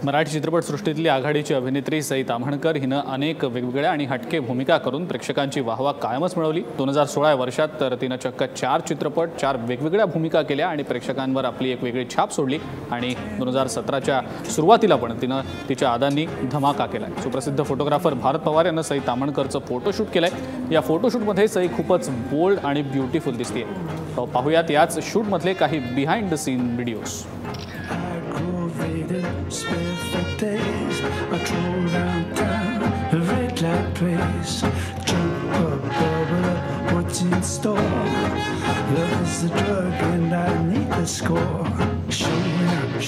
मराठी चित्रपटसृष्टीतली आघाडीची अभिनेत्री सई ताम्हणकर हिनं अनेक वेगवेगळ्या आणि हटके भूमिका करून प्रेक्षकांची वाहवा कायमच मिळवली। 2016 या वर्षात तर तिनं चक्क 4 चित्रपट, 4 वेगवेगळ्या भूमिका केल्या आणि प्रेक्षकांवर आपली एक वेगळी छाप सोडली। आणि 2017च्या सुरुवातीला पण तिनं तिच्या अदांनी धमाका केला। सुप्रसिद्ध फोटोग्राफर भारत पवार यांनी सई ताम्हणकरचं फोटोशूट केलंय। या फोटोशूटमध्ये सई खूपच बोल्ड आणि ब्युटिफुल दिसतेय। पाहूयात याच शूटमधले काही behind the scene videos. Perfect days, I drove downtown, a red light place, jump up, bubble up, what's in store? Love is the drug and I need the score. Showing up,